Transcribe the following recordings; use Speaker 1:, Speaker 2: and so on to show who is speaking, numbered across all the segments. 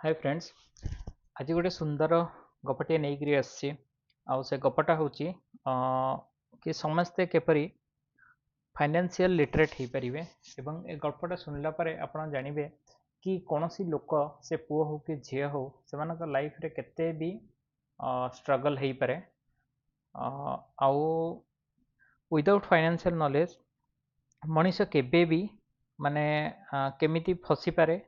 Speaker 1: Hi friends. आज गोटे सुंदर गपटे नहीं आसी से गपटा हूँ कि समस्ते केपरी फाइनेंशियल लिटरेट हो पारे एवं ए गल्पटा सुनला परे आपण जानवे कि कौन सी लोक से पुओ हो कि झी हो से लाइफ रे केते भी स्ट्रगल हो पारे आउ विदाउट फाइनेंशियल नॉलेज मनीष केबे भी माने केमिति फसी पारे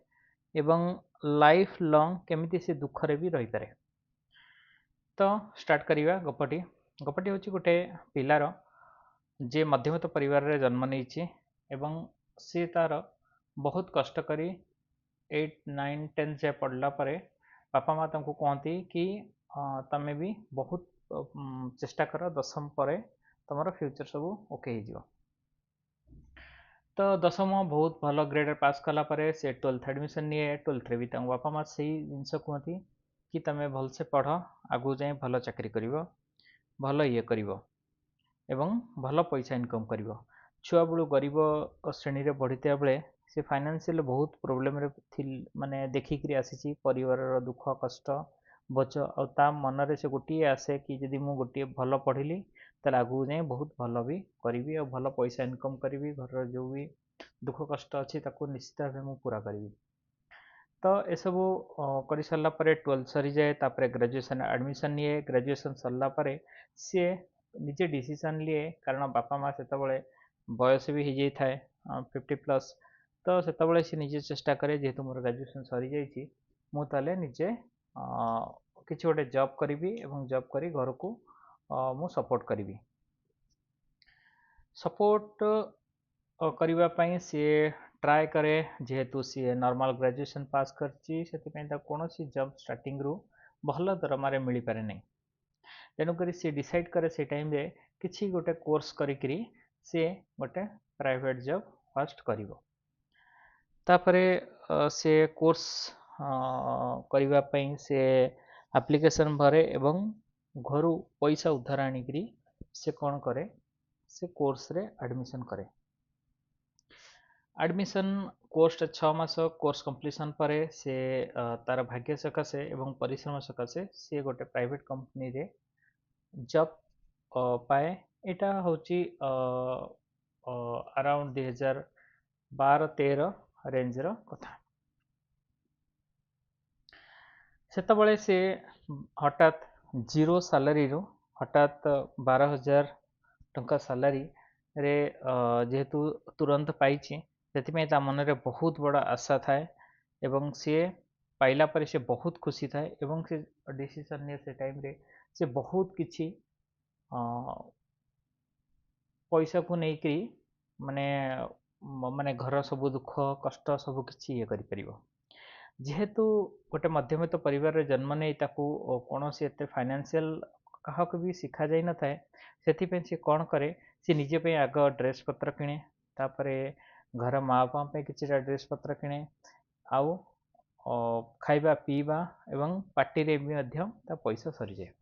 Speaker 1: एवं लाइफ लॉन्ग केमिति से दुख रे भी रही पारे। तो स्टार्ट करिवा गपटी। गपटी होची गोटे पिलार जे मध्यमत परिवार रे जन्म नेइछि एवं से तार बहुत कष्ट करी 8 9 10 जे पढ़ला परे बापा माँ तमको कहती कि तमे भी बहुत चेष्टा कर दशम पर तुम फ्यूचर सब ओके हो। तो दशम बहुत भल ग्रेड पास कला परे से 12th एडमिशन निए 12th रे भी बापा माँ से जिनस कहती कि तमें भलसे पढ़ आगू जाए भल चाकरी कर भल ये कर एवं भल पैसा इनकम कर। छुआ बेलू गरीब श्रेणी रे बढ़ीता बेले से फाइनेंशियल बहुत प्रोब्लेम रे माने देखिक आसी परिवार दुख कष्ट बोझ आ मनरे से गोटे आसे कि जदि मु गोटे भल पढ़िली ताल आगू जाए बहुत भल भी करी और भल पैसा इनकम करी घर जो भी दुख कष्ट अच्छी निश्चित भाव में पूरा करी। तो ये सब कर सारा 12th सरी जाए तापर ग्रेजुएशन एडमिशन निए ग्रेजुएशन सरला सी निजे डिसीजन लिए कारण बापा माँ से बयस भी हो जाए 50+ तो से सी निजे चेष्टा करे जेहेतु मोर ग्रेजुएशन सरी जाइए मुझे निजे किसी गोटे जॉब करी एवं जॉब करी घर को मु सपोर्ट करी सपोर्ट करने सी ट्राए करे जेहेतु सी नॉर्मल ग्रेजुएशन पास करची कौन सी जॉब स्टार्टिंग रु भल दरमारे मिल पारे नहीं तेणुक सी डिसाइड करे से टाइम रे किसी गोटे कोर्स करी सी गोटे प्राइवेट जॉब फर्स्ट करिवो तापरे से कोर्स करने से एप्लिकेशन भरे एवं घर पैसा उधार आनिकी से कौन करे से कोर्स रे एडमिशन करे। एडमिशन कोर्स 6 मास कोर्स कंप्लीशन पर से तार भाग्य सकाशे एवं परिश्रम सकाशे सी गोटे प्राइवेट कंपनी रे जॉब पाए। यहाँ हूँ अराउंड 2012-13 रेंज रो कथा सेतबले से हठात जीरो सैलरी रो हठात 12,000 टंका सैलरी रे जेहेतु तुरंत पाई से मन रे बहुत बड़ा आशा थाए एवं सी पाइला पर से बहुत खुशी थाए एवं से डिसीजन ने से टाइम रे से बहुत किछि पैसा को लेकिन माने माने घर सब दुख कष्ट सब किछि ये करि परिबो जेहेतु गोटे मध्यमित परिवार रे जन्म नहीं ताकू कौन सी एते फाइनेंशियल कहा भी शिखा जाई न थाए से सी कौन करे सी निजे पे आग ड्रेस पत्र किणे तापरे घर माँ बापा किसी ड्रेस पत्र किणे आउ खाइबा पीवा एवं पार्टी रे भी पैसा सरी जाए।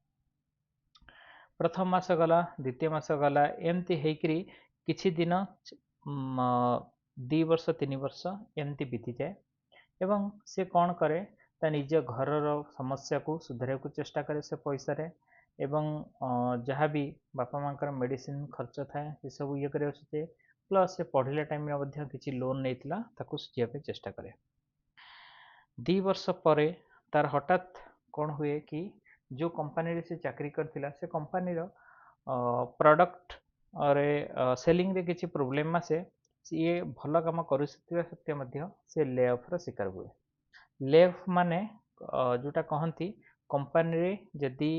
Speaker 1: प्रथम मास गला द्वितीय मास गला एमती हेकरी किछि दिन 2 वर्ष 3 वर्ष एमती बीती जाए एवं से कौन करे ता निज घर समस्या को सुधार को चेष्टा करे से पैसा रे एवं जहाँ भी बापा माँ मेडिसिन खर्च थाए ये सब ये करे प्लस से पढ़िला टाइम में किसी लोन नहीं सुझापे चेष्टा करे 2 वर्ष पर तार हठात कौन हुए कि जो कंपनी रे से चाकरी करथिला से कंपनी रो प्रोडक्ट रे सेलिंग रे किसी प्रोब्लेम से ये भल काम कर सत्य मध्य से ले ऑफ रो शिकार हुए। ले ऑफ माने जोटा कहती कंपनी रे जदि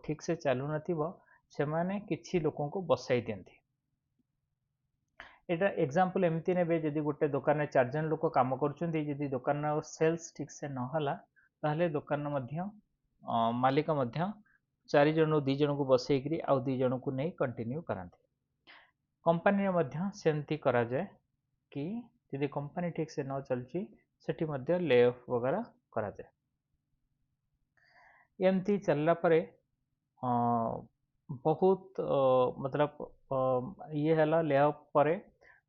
Speaker 1: ठीक से चलू नथिबो से माने किछि लोकों को बसाई दियंती। एटा एग्जांपल एमती ने जदि गोटे दुकान में 4 जन लोक काम करछन्ती जदि दुकान सेल्स ठीक से न हला ताहले दुकान मध्य मालिक मध्य 4 जन 2 जन को बसैकरी आउ 2 जन को नहीं कंटिन्यू करांती। कंपनी मध्य सेमती करा जाए कि यदि कंपनी ठीक से न चलची सेठी मध्य ले ऑफ वगैरह करा जाए। एमती चलला परे बहुत मतलब ये हला ले ऑफ परे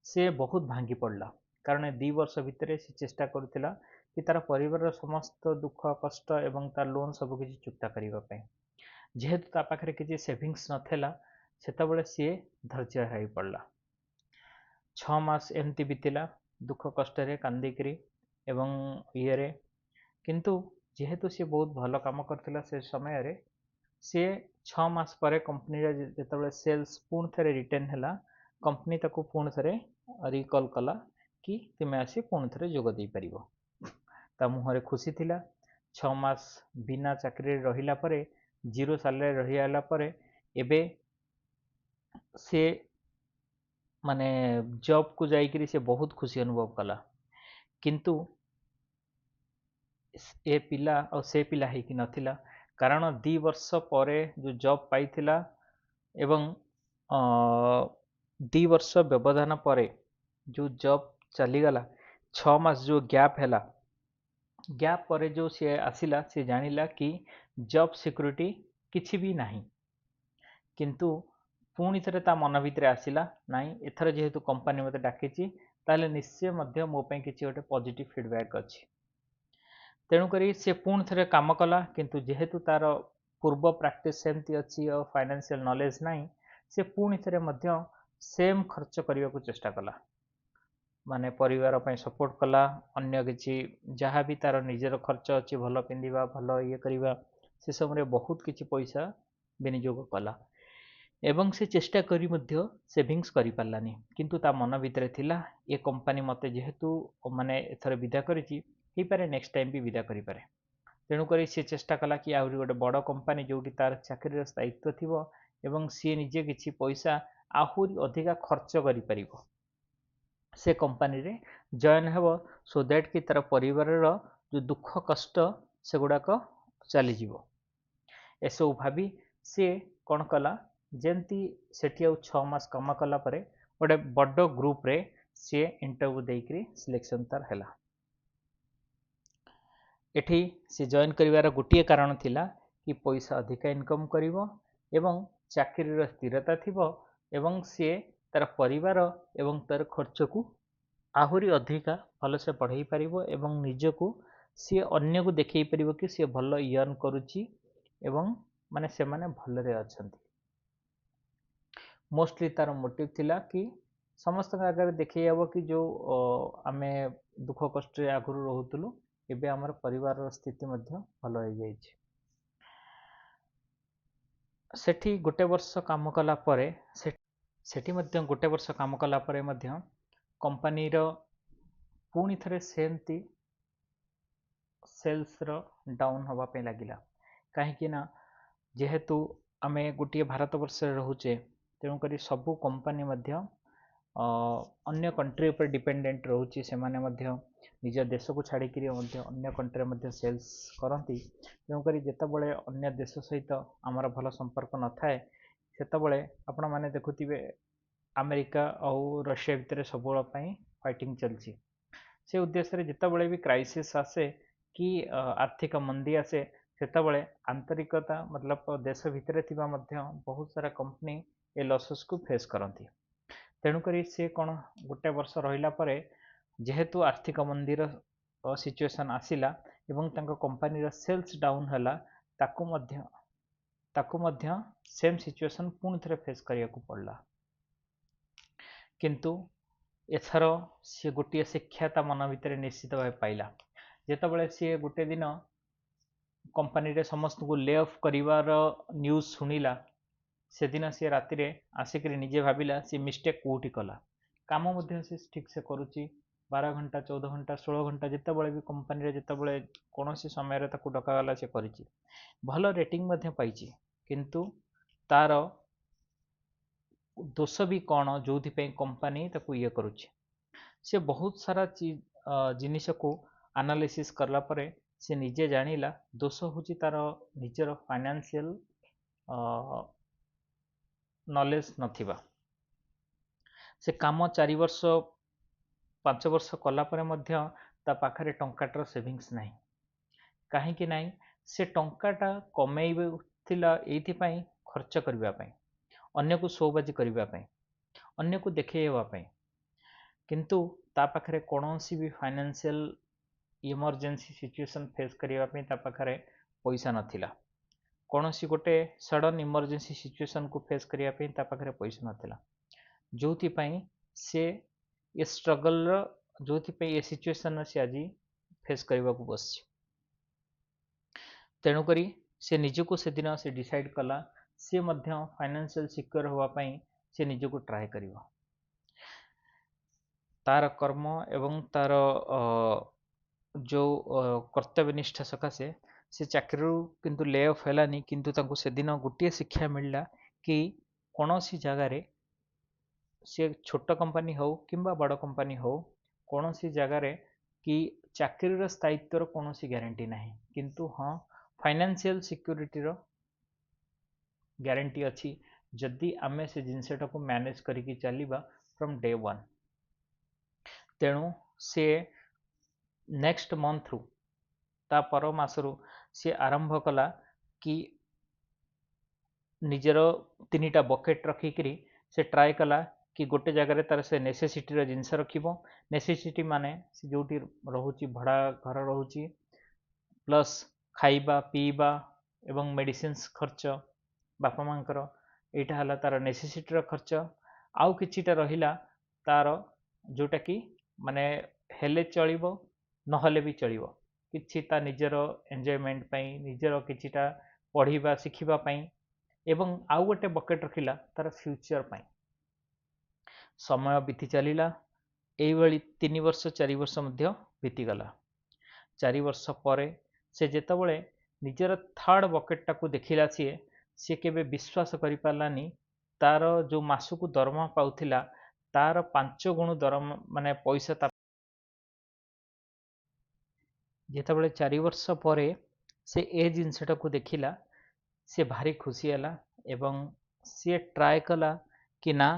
Speaker 1: से बहुत भांगी पड़ला कारण 2 वर्ष भितर से चेष्टा करुला कि तार परिवार समस्त दुख कष्ट एवं तार लोन सब किसी चुक्ता करने जेहेतु ता पाखरे किसी सेविंग्स नथिला सेतबेले सी धैर्य हाई पड़ला 6 मास एमती बीतला दुख कष्ट कांदिकी एवं ये किंतु जेहेतु सी बहुत भल काम करथिला से समय रे सी 6 मास पर कंपनी जिते सेल्स पुणी थे रिटर्न है कंपनी ताको पुणी थे रिकल कला कि तुम्हें आसी पुणी थे जोग दे पार ता मुहरे खुशी थिला 6 मास बिना चाकरी रहिला परे जीरो सैलरी रही परे एबे से माने जॉब को जाइकरी से बहुत खुशी अनुभव कला किंतु ए पिला और से पिला ही नथिला कारण 2 वर्ष पर जो जॉब पाई थिला एवं 2 वर्ष व्यवधान पर जो जॉब चलीगला 6 मास जो गैप है गैप पर जो सी आसिला सी जानिला कि जॉब सिक्योरिटी किछि भी नहीं किंतु पुणी थे मन भितर आसला नाई एथर जेहेतु कंपनी मत डाकी ताले निश्चय मध्य मो पे किसी गोटे पॉजिटिव फीडबैक अच्छी तेणुक सी पुणी थे काम कला किंतु जेहेतु तार पूर्व प्रैक्टिस सेमती अच्छी और फाइनेंशियल नॉलेज नहीं से पुणी थे मध्य सेम खर्च करने को चेष्टा कला माने परिवार पे सपोर्ट कला अन्य किसी जहाँ भी तार निजर खर्च अच्छी भल पिंधा भल ये करवा से समय बहुत किसी पैसा विनियोग कला एवं से चेष्टा करी मध्य सेविंग्स करि पारलानी किंतु ता मन भितर थिला ये कंपनी मते जेहेतु माने एथर विदा करिछि हे पारे नेक्स्ट टाइम भी विदा करि पारे तेणुक सी चेष्टा कला कि आहुरी गोटे बड़ कंपनी जोटी तार चाकरी स्थायित्व थिबो एवं सी निजे किछि पैसा आहुरी अधिका खर्च करि परिबो से कंपनी रे जॉइन हेबो सो दैट कि तार परिवार जो दुख कष्ट से गुड़ाक चली जीवो एसबू भाभी सी कौन कला जमती सेठी 6 मास कम कला परे गोटे बड़ ग्रुप रे सी इंटरव्यू देकरी सिलेक्शन तार हैला एठी सी जॉइन करिवार गोटे कारण थिला कि पैसा अधिका इनकम करिवो एवं चाकरी स्थिरता थिबो एवं सी तार परिवार एवं तार खर्च को आहुरी अधिका भल से बढ़ई पारिबो एवं निजको सी अन्य को देखई परिबो कि सी भल अर्न करुची एवं माने से माने भलरे अछंती मोस्टली तार मोटिव थिला कि समस्त आगे देखई हबो कि जो आमे दुख कष्ट आगुरु रहउतलु एबे हमर परिवार स्थिति मध्य भल हो जाइछि सेठी गोटे वर्ष काम कला परे सेठी मध्य गोटे वर्ष काम कला परे मध्य कंपनी रो पुणी थे सेमती सेल्स रो डाउन हवा पे लागिला कहीं ना जेहेतु आमे गोटे भारत वर्ष रोचे तेणुक सबू कंपनी मध्य अन्य कंट्री पर डिपेंडेंट रोचे से माने मध्य निज देश को छाड़िकी अन्य कंट्री मध्य सेल्स करती तेणुक जितेबले अन्य देश सहित आमर भल संपर्क न थाए सेतबले आपण माने देखुथिबे अमेरिका और रशिया भितर सबुल फाइटिंग चलती से उद्देश्य जितेबले भी क्राइसिस आसे कि आर्थिक मंदी आसे सेतबले आंतरिकता मतलब देश भितर थिबा मध्य बहुत सारा कंपनी ए लॉसेस को फेस करती तेणुक सी कौन गोटे वर्ष रहिला परे जेहेतु आर्थिक मंदीर सिचुएशन आसिला एवं तांको कंपनी रो सेल्स डाउन हला ताकू मध्य सेम सिचुएशन पुणी थे फेस करिया को पड़ला किंतु एथर सी गोटे शिक्षा ता मन भितर निश्चित भाव पाइला जेतेबले सी गोटे दिन कंपनी रे समस्त को ले ऑफ करिवार न्यूज सुनिला से दिन सी राति रे आसिक निजे भाविला सी मिस्टेक कोठी कला काम मध्य से ठीक से करुची 12 घंटा 14 घंटा 16 घंटा जितेबले भी कंपनी रे जितेबले कोनोसी समय रे ताकू डकागला से करिची भल रेटिंग मध्य पाइची किंतु तार दोष भी कौन जो कंपनी ताकू ये करुची से बहुत सारा जिनिस को एनालिसिस करला परे से निजे जानिला दोष होची तार निजर फाइनेंशियल नॉलेज नथिबा से काम 4 वर्ष 5 वर्ष कला परे मध्य ता पाखरे टंकाटर सेविंग्स नहीं कहीं कि नहीं से टंकाटा कमेइथिला एथि पई खर्च करबा पई अन्य को शोबाजी करबा पई अन्य को देखै हेबा पई किंतु ता पाखरे कोनोसी भी फाइनेंशियल इमरजेंसी सिचुएशन फेस करने पाखे पैसा नथिला कौन सी गोटे सडन इमरजेंसी सिचुएशन को फेस करने पाखे पैसा नथिला जो से ये स्ट्रगल जो ये सिचुएशन से आज फेस करने को बस तेणुक से निजको से दिन से डिसाइड कला सी फाइनेंशियल सिक्योर होगापाई से निजको ट्राए कर तार कर्म एवं तार जो कर्तव्यनिष्ठा सकाशे से चाकरी किंतु ले ऑफ हैलानी किंतु से दिन गोटे शिक्षा मिलला कि कौन सी जगार सी छोट कंपनी हो कि बड़ कंपनी हो कौन सी जगार कि चाकरी स्थायित्वर कौन सी ग्यारंटी ना किंतु हाँ फाइनेंशियल सिक्योरिटी रो ग्यारंटी अच्छी जदि आमे से जिनसटा को मैनेज करके चलिबा फ्रॉम डे वन तेणु से नेक्स्ट मंथ रु ता पर मासरु सी आरंभ कला कि निजर तीनटा बकेट रखिकरी से ट्राए कला कि गोटे जगह तार से नेसेसिटी जिनस रखिबो नेसेसिटी माने से जोटी रहुची भड़ा घर रहुची प्लस खाइबा पीबा एवं मेडिसिन्स खर्च बापा मांकर एटा हला तार नेसेसिटी खर्च आउ किछिटा रहिला तार जोटा कि माने हेले चलिबो नहले भी चलिबो किछि ता निजर एन्जॉयमेंट पई निजर किछिटा पढ़िबा शिखिबा पई एवं आउ गोटे बकेट रखिला तार फ्यूचर पई समय बीती चलिला एई भली 3 वर्ष 4 वर्ष मध्य बीती गला 4 वर्ष परे से जेतबळे निजर थर्ड बकेट टाकू देखिला सी केबे विश्वास करि पालानी तार जो मासकू दरमा पाउथिला तार 5 गुण दरमा माने पैसा जेतबळे 4 वर्ष परे से ए जिनसटा को देखिला से भारी खुशी हला एवं सी ट्राए कला कि ना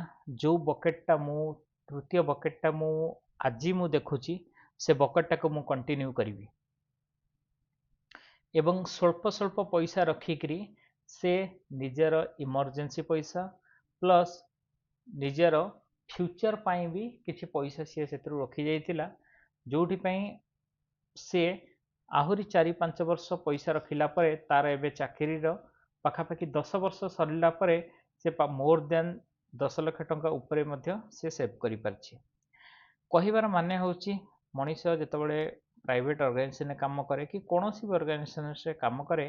Speaker 1: जो बकेटा मु तृतीय बकेटा मु आज मु देखुची से बकेटा को मु कंटिन्यू करी एवं स्वल्प स्वल्प पैसा रखिकरी से निजर इमरजेंसी पैसा प्लस निजर फ्यूचर पाई भी किसी पैसा सी से रखी जाइतिला जोठी पई से आहुरी 4-5 वर्ष पैसा रखिला परे तार एबे चाकरी पाखापाखि 10 वर्ष सरला परे से मोर देन 10 लाख टंका उपरे मध्य से सेव करि परछि कहिबार माने होची मनीष जेतबळे प्राइवेट ऑर्गेनाइजेशन काम करे कि कौन सी भी ऑर्गेनाइजेशन से काम करे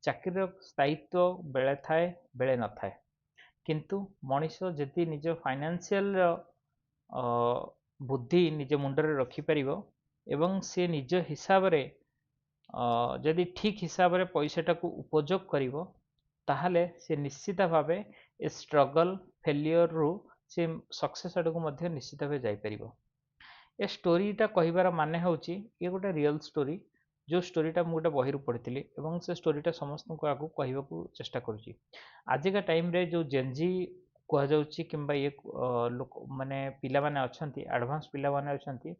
Speaker 1: चाकरी स्थायित्व बेले थाए बेले न थाए किंतु मनीष जदि निज फाइनेंशियल बुद्धि निज मुंडरे रखि परिबो एवं से निज हिसाब रे जदि ठीक हिसाब रे पैसाटा को उपयोग करिवो ताहले से निश्चित भावे ए स्ट्रगल फेलियर रु से सक्सेस आड़ को मध्य निश्चित भावे जाई परिबो ए स्टोरीटा कहिबार माने होची ये गोटे रियल स्टोरी जो स्टोरीटा मुझे बही पढ़ी एवं से स्टोरीटा समस्त को आगू कहवाक चेष्टा करुच्ची आजिका टाइम रे जो जेनजी कहुच्छी कि ये लोक माने पिला माने अच्छी एडवांस पिला माने अच्छी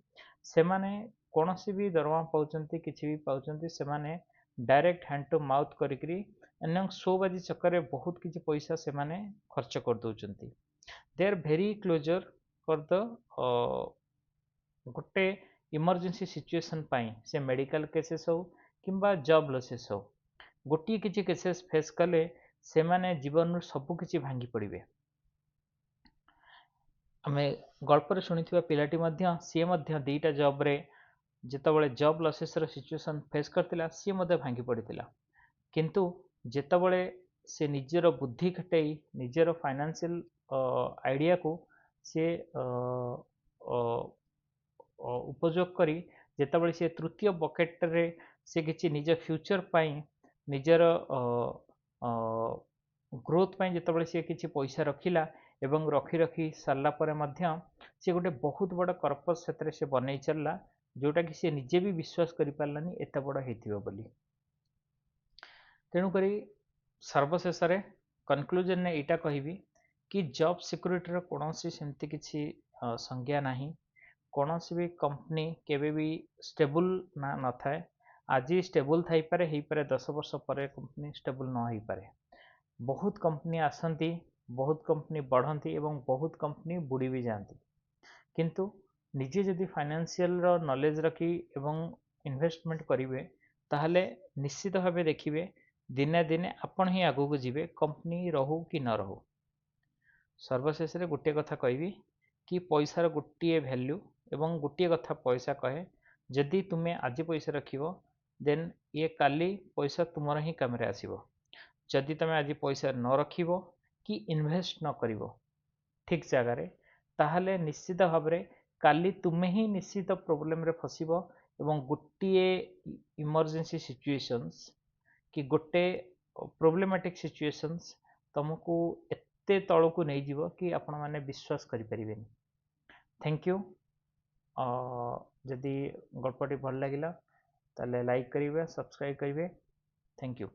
Speaker 1: से माने कौन सी भी दरमा पाँच किसी भी पाँच से माने डायरेक्ट हैंड टू माउथ करी शोबाजी चक्कर में बहुत किसी पैसा से माने खर्च कर दौरान they are very closure for the गोटे इमरजेंसी सिचुएशन पाई से मेडिकल केसेस हो किंबा जॉब लॉसेस हो गोटी किसी केसेस फेस कले से माने जीवन सबु किछि भांगी पड़िबे आमे गल्प रे सुनिथिबा पिलाटी मध्य सी मध्य दीटा जॉब रे जेतबळे जॉब लॉसेस रो सिचुएशन फेस करतिला सी मध्य भांगी पड़ितिला किंतु जेतबळे से निजर बुद्धि खटई निजर फाइनेंशियल आइडिया को से उपयोग करी जेतबळे से तृतीय बकेट रे से किछि निज फ्यूचर पाई निजर ग्रोथ पाई जेतबळे से किछि पैसा रखिला एवं रखी रखी सारला परे मध्य से गोटे बहुत बड़ कर्पस क्षेत्र से बनै चलला जोटा कि से निजे भी विश्वास करि पारलानी एते बड़ हेतिबो बोली तेणु करी सर्वशेष रे कंक्लूजन ने एटा कहिबी कि जॉब सिक्योरिटी रो कोनोसी सेमति किछि संज्ञा नाही कौन सी भी कंपनी केबे भी स्टेबल ना न थाए आज स्टेबल थाई पारे हे पारे 10 वर्ष पर कंपनी स्टेबल न हो पारे बहुत कंपनी आसंती बहुत कंपनी बढ़ती एवं बहुत कंपनी बुड़ी भी जाती किंतु निजे जदि फाइनेंशियल नॉलेज रखी एवं इन्वेस्टमेंट करेंगे ताहले निश्चित भाव देखिए दिने दिने आपण ही आगू जीवे कंपनी रहू कि न रहू। सर्वशेष रे गोटे कथा कहबी कि पैसार गोटे भैल्यू एवं गोटे कथा पैसा कहे जदि तुम्हें आज पैसा रखिबो देन ये काली पैसा तुमर ही काम रे आसीबो। जदि तुम आज पैसा न रखिबो कि इन्वेस्ट न करिवो ठीक जगह रे ताहले निश्चित भाव रे काली तुमे ही निश्चित प्रोब्लेम रे फसिबो एवं गोटे इमरजेंसी सिचुएशंस कि गोटे प्रोब्लेमेटिक सिचुएशंस तुमको एते तळକୁ ନେଇଯିବ कि आपण माने विश्वास करि परिबेनी। Thank you. जदि गल्पटी भल लागिला ताले लाइक करिवे सब्सक्राइब करिवे। Thank you.